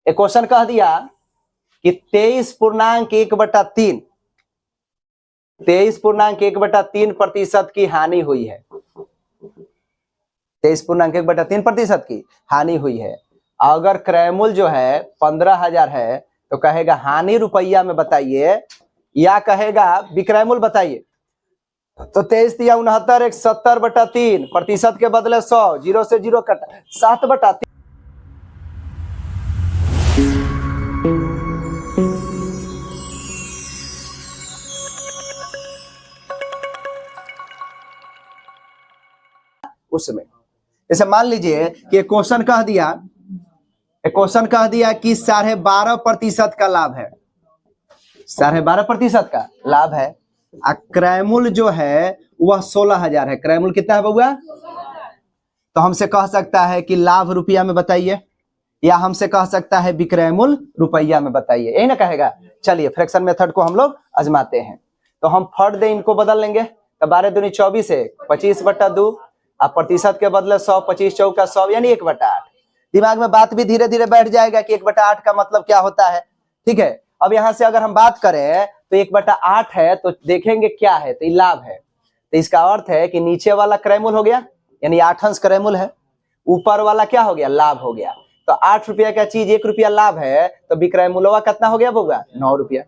एक क्वेश्चन कह दिया कि 23.1/3 23.1/3% की हानि हुई है। 23.1/3% की हानि हुई है। अगर क्रयमूल जो है 15,000 है तो कहेगा हानि रुपया में बताइए या कहेगा विक्रयमूल बताइए। तो 23 या 69 एक 70/3 प्रतिशत के बदले 100 0 से 0 कट 7/3। उसमें जैसे मान लीजिए कि क्वेश्चन कह दिया कि 12.5% का लाभ है, 12.5% का लाभ है। क्रयमूल जो है वह 16,000 है। क्रयमूल कितना है बउआ? तो हमसे कह सकता है कि लाभ रुपया में बताइए या हमसे कह सकता है विक्रयमूल रुपया में बताइए, यही ना कहेगा। चलिए फ्रैक्शन मेथड को हम लोग आजमाते हैं। तो हम फट दे इनको बदल लेंगे। तो 12 दूनी 24 है 25/2 अब प्रतिशत के बदले 100 25 चौका 100 यानी 1/8। दिमाग में बात भी धीरे धीरे बैठ जाएगा कि 1/8 का मतलब क्या होता है। ठीक है, अब यहां से अगर हम बात करें तो 1/8 है तो देखेंगे क्या है, तो लाभ है। तो इसका अर्थ है कि नीचे वाला क्रयमूल हो गया यानी 8 अंश क्रयमूल है, ऊपर वाला क्या हो गया? लाभ हो गया। तो 8 रुपया का चीज 1 रुपया लाभ है तो विक्रयमूल्य कितना हो गया बउआ? 9 रुपया।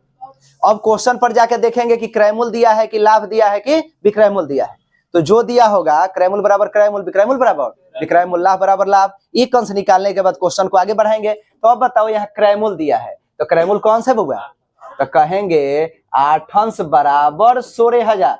अब क्वेश्चन पर जाके देखेंगे कि क्रयमूल दिया है कि लाभ दिया है कि विक्रयमूल दिया है। तो जो दिया होगा क्रयमूल बराबर क्रयमूल, विक्रयमूल बराबर विक्रयमूल, लाभ बराबर लाभ। एक अंश निकालने के बाद क्वेश्चन को आगे बढ़ाएंगे। तो अब बताओ यहाँ क्रयमूल दिया है तो क्रयमूल कौन सा बउआ? तो कहेंगे 8 अंश बराबर 16,000।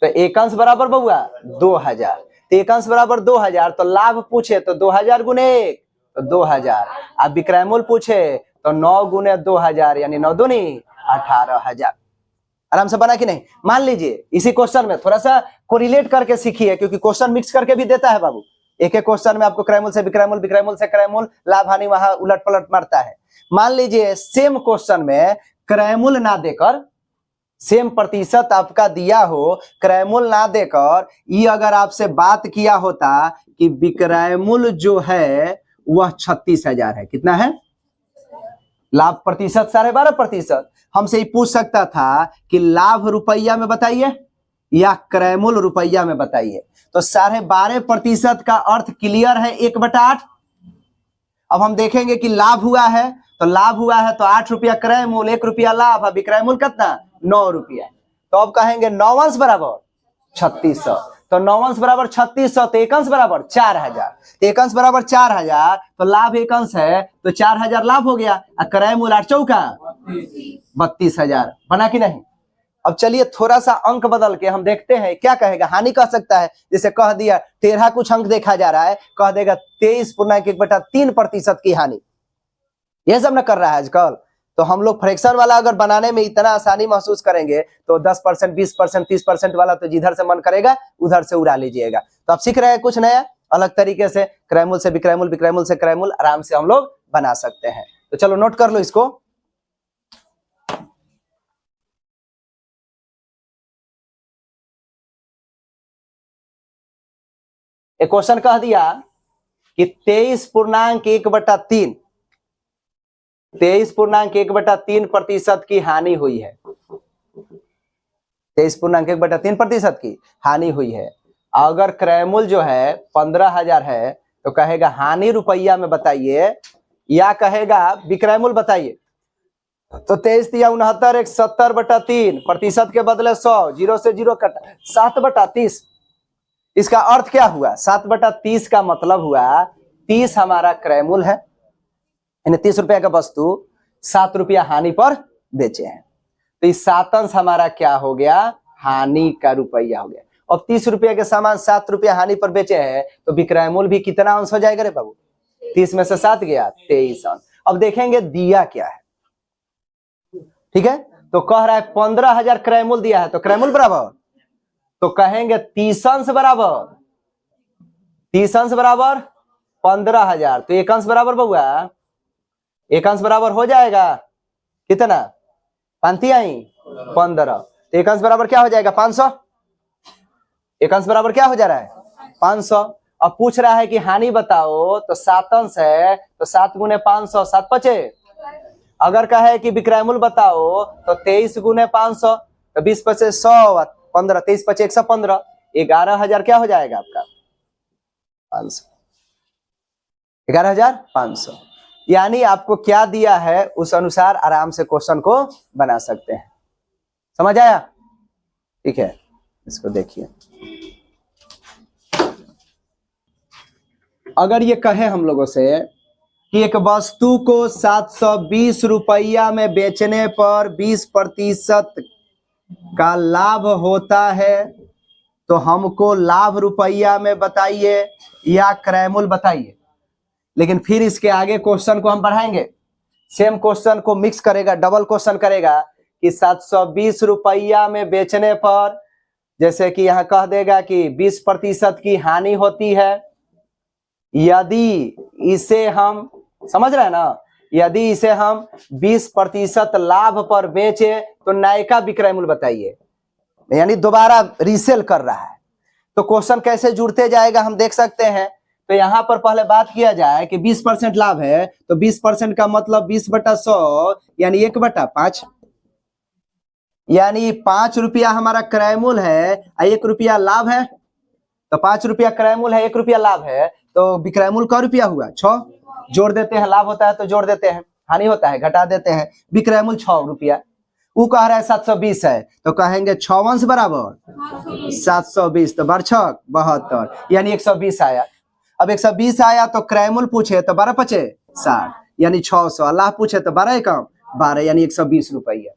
तो 1 अंश बराबर बउआ 2,000। तो 1 अंश बराबर 2,000। तो लाभ पूछे तो 2,000 गुने 1 तो 2,000। अब विक्रयमूल पूछे तो 9 गुने 2,000 यानी 9 दूनी 18,000। आराम से बना कि नहीं? मान लीजिए इसी क्वेश्चन में थोड़ा सा कोरिलेट करके सीखिए क्योंकि क्वेश्चन मिक्स करके भी देता है बाबू। एक एक क्वेश्चन में आपको क्रयमूल से विक्रयमूल, विक्रयमूल से क्रयमूल, लाभ हानि वहां उलट पलट मारता है। मान लीजिए सेम क्वेश्चन में क्रयमूल ना देकर, सेम प्रतिशत आपका दिया हो, क्रयमूल ना देकर ये अगर आपसे बात किया होता कि विक्रयमूल जो है वह 36,000 है, कितना है? लाभ प्रतिशत 12.5%। हमसे ही पूछ सकता था कि लाभ रुपया में बताइए या क्रयमूल रुपया में बताइए। तो 12.5% का अर्थ क्लियर है 1/8। अब हम देखेंगे कि लाभ हुआ है तो लाभ हुआ है तो 8 रुपया क्रयमूल, 1 रुपया लाभ, विक्रयमूल कितना? 9 रुपया। तो अब कहेंगे 9 अंश बराबर 3600। तो 9 अंश बराबर 3600 तो 1 अंश बराबर 4,000। 1 अंश बराबर 4,000 तो लाभ 1 अंश है तो 4,000 लाभ हो गया। क्रयमूल 8 चौका 32,000। बना कि नहीं? अब चलिए थोड़ा सा अंक बदल के हम देखते हैं क्या कहेगा। हानि कह सकता है, जैसे कह दिया 13 कुछ अंक देखा जा रहा है, कह देगा 23.1/3% की हानि। यह सब न कर रहा है आजकल। तो हम लोग फ्रैक्शन वाला अगर बनाने में इतना आसानी महसूस करेंगे तो 10%, 20%, 30% वाला तो जिधर से मन करेगा उधर से उड़ा लीजिएगा। तो आप सीख रहे हैं कुछ नया अलग तरीके से। क्रयमूल से विक्रयमूल, विक्रयमूल से क्रयमूल आराम से हम लोग बना सकते हैं। तो चलो नोट कर लो इसको। एक क्वेश्चन कह दिया कि 23.1/3 23.1/3% की हानि हुई है। 23.1/3% की हानि हुई है। अगर क्रयमूल जो है 15,000 है तो कहेगा हानि रुपया में बताइए या कहेगा विक्रयमूल बताइए। तो 23 या 69 एक 70/3 प्रतिशत के बदले 100 0 से 0 कट 7/30। इसका अर्थ क्या हुआ? 7/30 का मतलब हुआ 30 हमारा क्रयमूल है, यानी 30 रुपया का वस्तु 7 रुपया हानि पर बेचे हैं। तो इस 7 अंश हमारा क्या हो गया? हानि का रुपया हो गया। अब 30 रुपया के सामान 7 रुपया हानि पर बेचे हैं तो विक्रयमूल भी कितना अंश हो जाएगा रे बाबू? 30 में से 7 गया 23 अंश। अब देखेंगे दिया क्या है। ठीक है, तो कह रहा है 15,000 क्रयमूल दिया है तो क्रयमूल बराबर, तो कहेंगे 30 अंश बराबर 15,000। तो 1 अंश बराबर बउआ 1 अंश बराबर हो जाएगा कितना? 15। तो 1 अंश बराबर क्या हो जाएगा? 500। 1 अंश बराबर क्या हो जा रहा है? 500। अब पूछ रहा है कि हानि बताओ, तो 7 अंश है तो 7 गुने 500, 7 पचे। अगर कहे कि विक्रयमूल्य बताओ तो 23 गुने 500, तो 20 पचे 100, 15, 23 पचे 115, 11,000 क्या हो जाएगा आपका 500, 11,500। यानी आपको क्या दिया है उस अनुसार आराम से क्वेश्चन को बना सकते हैं। समझ आया? ठीक है, इसको देखिए। अगर ये कहे हम लोगों से कि एक वस्तु को 720 रुपया में बेचने पर 20% का लाभ होता है, तो हमको लाभ रुपया में बताइए या क्रय मूल्य बताइए। लेकिन फिर इसके आगे क्वेश्चन को हम बढ़ाएंगे, सेम क्वेश्चन को मिक्स करेगा, डबल क्वेश्चन करेगा कि 720 रुपया में बेचने पर, जैसे कि यहां कह देगा कि 20% की हानि होती है, यदि इसे हम, समझ रहे हैं ना, यदि इसे हम 20% लाभ पर बेचे तो नयका विक्रय मूल्य बताइए। यानी दोबारा रीसेल कर रहा है। तो क्वेश्चन कैसे जुड़ते जाएगा हम देख सकते हैं। तो यहां पर पहले बात किया जाए कि 20% लाभ है, तो 20% का मतलब 20/100 यानी 1/5, यानी 5 रुपया हमारा क्रय मूल्य है, 1 रुपया लाभ है। तो 5 रुपया क्रय मूल्य है, 1 रुपया लाभ है, तो विक्रय मूल्य का रुपया हुआ 6। जोड़ देते हैं, लाभ होता है तो जोड़ देते हैं, हानि होता है घटा देते हैं। विक्रय मूल्य 6 रुपया, वो कह रहा है 720 है, तो कहेंगे 6 अंश बराबर 720, तो बरछक 72, यानी 120 आया। अब 120 आया तो क्रय मूल्य पूछे तो 12 पचे 60, यानी 600। लाभ पूछे तो 12 एकम 12, यानी 120 रुपया।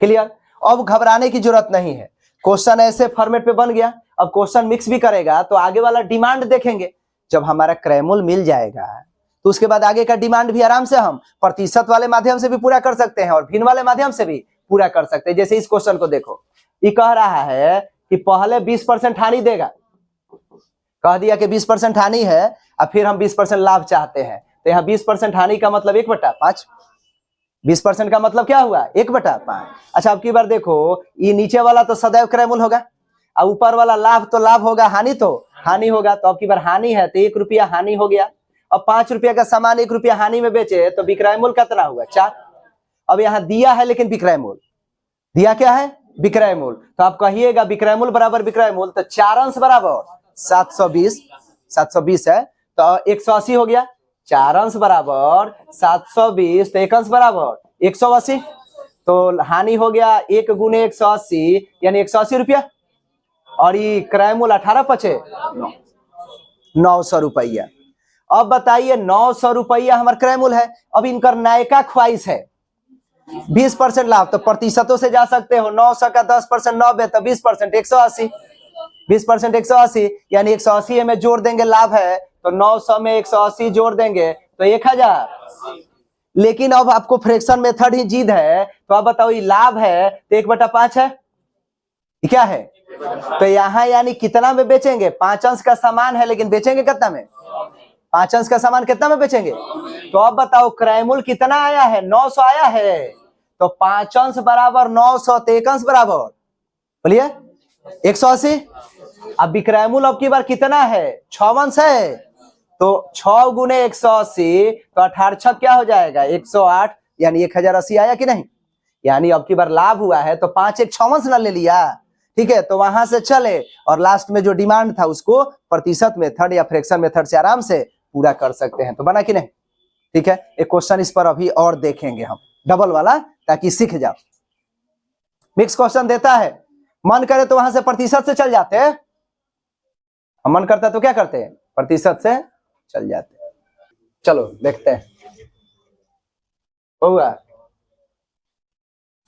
क्लियर? अब घबराने की जरूरत नहीं है, क्वेश्चन ऐसे फॉर्मेट पे बन गया। अब क्वेश्चन मिक्स भी करेगा तो आगे वाला डिमांड देखेंगे। जब हमारा क्रय मूल्य मिल जाएगा तो उसके बाद आगे का डिमांड भी आराम से हम प्रतिशत वाले माध्यम से भी पूरा कर सकते हैं और भिन्न वाले माध्यम से भी पूरा कर सकते हैं। जैसे इस क्वेश्चन को देखो, ये कह रहा है कि पहले 20% हानि देगा, कह दिया कि 20% हानि है, और फिर हम 20% लाभ चाहते हैं। तो यहाँ 20% हानि का मतलब 1/5, 20% का मतलब क्या हुआ 1/5। अच्छा, अब की बार देखो, ये नीचे वाला तो सदैव क्रय मूल्य होगा, और ऊपर वाला लाभ तो लाभ होगा, हानि तो हानि होगा। तो अब की बार हानि है तो 1 रुपया हानि हो गया। अब 5 रुपया का सामान 1 रुपया हानि में बेचे तो विक्रय मूल्य कितना हुआ 4। अब यहाँ दिया है लेकिन विक्रय मूल्य, दिया क्या है विक्रय मूल्य, तो आप कहिएगा विक्रय मूल्य बराबर विक्रय मूल्य, तो 4 अंश बराबर 720, 720 है तो 180 हो गया। 4 अंश बराबर 720, तो 1 अंश बराबर 180, तो हानि हो गया 1 गुने 180, यानी 180 रुपया। और ये क्रय मूल्य 18 पचे 900 रुपया। अब बताइए 900 रुपया हमारा क्रय मूल्य है। अब इनका नयका ख्वाहिश है 20% लाभ, तो प्रतिशतों से जा सकते हो। 900 का 10% 90, तो 20% 180, 20% 180, यानी 180 में जोड़ देंगे, लाभ है तो 900 में 180 जोड़ देंगे तो 1000। लेकिन अब आपको फ्रैक्शन मेथड ही जीद है, तो अब बताओ ये लाभ है तो 1/5 है, क्या है, तो यहाँ यानी कितना में बेचेंगे, 5 अंश का सामान है लेकिन बेचेंगे कितना में, 5 अंश का सामान कितना में बेचेंगे। तो अब बताओ क्रय मूल्य कितना आया है 900 आया है, तो 5 अंश बराबर 900, तो 1 अंश बराबर बोलिए 180। अब विक्रय मूल्य अब की बार कितना है 6 अंश है, तो 6 गुने 180, तो 18 क्या हो जाएगा 108, यानी 1080 आया कि नहीं। यानी अब की बार लाभ हुआ है तो 5 एक 6 अंश ना ले लिया, ठीक है। तो वहां से चले और लास्ट में जो डिमांड था उसको प्रतिशत मेथड या फ्रैक्शन मेथड से आराम से पूरा कर सकते हैं। तो बना कि नहीं, ठीक है। एक क्वेश्चन इस पर अभी और देखेंगे हम, डबल वाला, ताकि सीख जाओ। मिक्स क्वेश्चन देता है, मन करे तो वहां से प्रतिशत से चल जाते हैं, मन करता है तो क्या करते हैं प्रतिशत से चल जाते हैं। चलो देखते हैं। होगा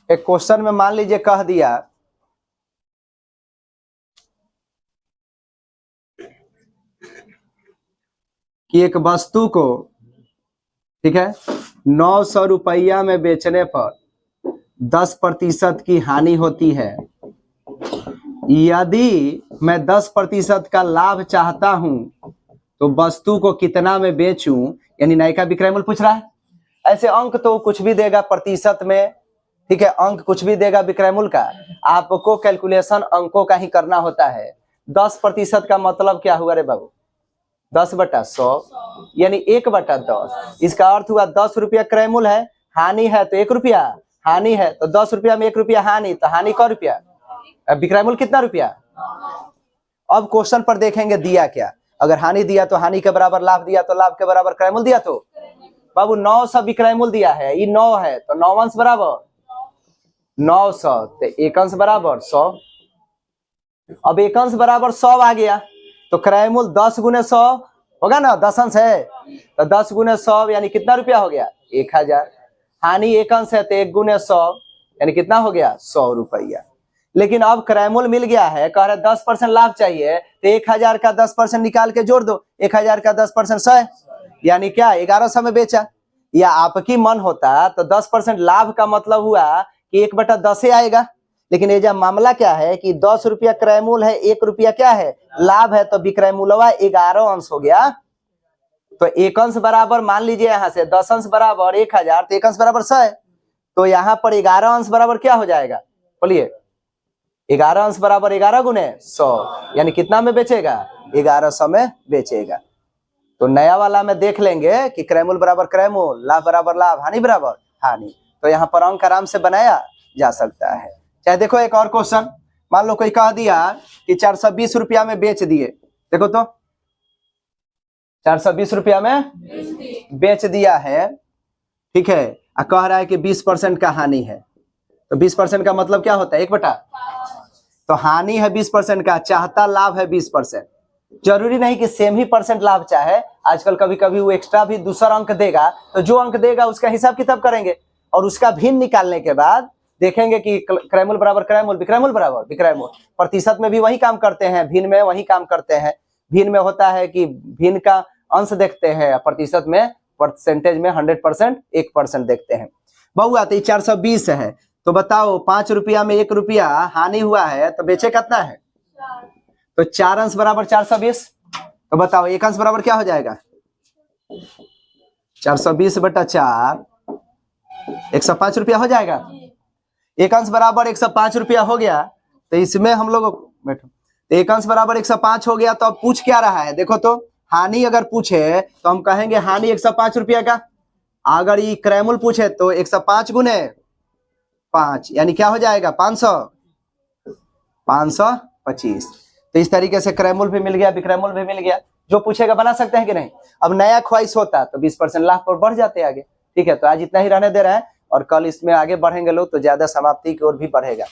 एक क्वेश्चन में मान लीजिए कह दिया कि एक वस्तु को, ठीक है, 900 रुपया में बेचने पर 10% की हानि होती है। यदि मैं 10% का लाभ चाहता हूं तो वस्तु को कितना में बेचूं, यानी नयका विक्रय मूल्य पूछ रहा है। ऐसे अंक तो कुछ भी देगा प्रतिशत में, ठीक है, अंक कुछ भी देगा विक्रय मूल्य का, आपको कैलकुलेशन अंकों का ही करना होता है। 10% का मतलब क्या हुआ रे बाबू, 10/100 यानी 1/10। इसका अर्थ हुआ 10 रुपया क्रय मूल्य है, हानि है तो 1 रुपया, हानि है तो 10 रुपया में 1 रुपया हानि, तो हानि क रुपया, विक्रय मूल्य कितना रुपया। अब क्वेश्चन पर देखेंगे दिया क्या। अगर हानि दिया तो हानि के बराबर, लाभ दिया तो लाभ के बराबर, क्रय मूल्य दिया तो बाबू 900 विक्रय मूल्य दिया है, ये 9 है तो 9 अंश बराबर 900, तो 1 अंश बराबर 100। अब 1 अंश बराबर 100 आ गया तो क्रय मूल्य 10 गुने 100 होगा ना, 10 अंश है तो 10 गुने 100 यानी कितना रुपया हो गया 1000। हानि 1 अंश है तो 1 गुने 100 यानी कितना हो गया 100 रुपया। लेकिन अब क्रय मूल्य मिल गया है, कह रहे 10% लाभ चाहिए तो 1000 का 10% निकाल के जोड़ दो, 1000 का 10% 100 यानी क्या 1100 में बेचा। या आपकी मन होता तो 10% लाभ का मतलब हुआ कि 1/10 आएगा, लेकिन ये जब मामला क्या है कि 10 रुपया क्रय मूल्य है, 1 रुपया क्या है लाभ है, तो विक्रय मूल्य 11 अंश हो गया। तो 1 अंश बराबर मान लीजिए यहाँ से 10 अंश बराबर 1000, तो 1 अंश बराबर 100, तो यहाँ पर 11 अंश बराबर क्या हो जाएगा बोलिए, 11 अंश बराबर 11 गुने 100 यानी कितना में बेचेगा 1100 में बेचेगा। तो नया वाला में देख लेंगे कि क्रय मूल्य बराबर क्रय मूल्य, लाभ बराबर लाभ, हानि बराबर हानि। तो यहाँ पर अंक आराम से बनाया जा सकता है। चाहे देखो एक और क्वेश्चन, मान लो कोई कह दिया कि 420 रुपया में बेच दिए, देखो तो 420 रुपया में बेच दिया है, ठीक है, कह रहा है कि 20% का हानि है। तो 20% का मतलब क्या होता है 1/, तो हानि है 20% का, चाहता लाभ है 20%। जरूरी नहीं कि सेम ही परसेंट लाभ चाहे, आजकल कभी कभी वो एक्स्ट्रा भी दूसरा अंक देगा, तो जो अंक देगा उसका हिसाब किताब करेंगे और उसका भिन्न निकालने के बाद देखेंगे कि क्रय मूल्य बराबर क्रय मूल्य, विक्रय मूल्य बराबर विक्रय मूल्य। प्रतिशत में भी वही काम करते हैं, भिन्न में वही काम करते हैं। भिन्न में होता है कि भिन्न का अंश देखते हैं, प्रतिशत में परसेंटेज में 100% 1% देखते हैं। बहुआ तो 420 है, तो बताओ 5 रुपया में 1 रुपया हानि हुआ है तो बेचे कितना है, तो 4 अंश बराबर 420। तो बताओ 1 अंश बराबर क्या हो जाएगा 420/4, 105 रुपया हो जाएगा। 1 अंश बराबर 105 रुपया हो गया, तो इसमें हम लोग बैठो, तो 1 अंश बराबर 105 हो गया। तो अब पूछ क्या रहा है, देखो तो हानि अगर पूछे तो हम कहेंगे हानि 105 रुपया का, अगर ये क्रय मूल्य पूछे तो 105 गुने 5 यानी क्या हो जाएगा 525। तो इस तरीके से क्रय मूल्य भी मिल गया, विक्रय मूल्य भी मिल गया। जो पूछेगा बना सकते हैं कि नहीं। अब नया ख्वाहिश होता तो 20% लाभ पर बढ़ जाते आगे। ठीक है, तो आज इतना ही रहने दे रहे हैं और कल इसमें आगे बढ़ेंगे लोग तो ज्यादा समाप्ति की ओर भी बढ़ेगा।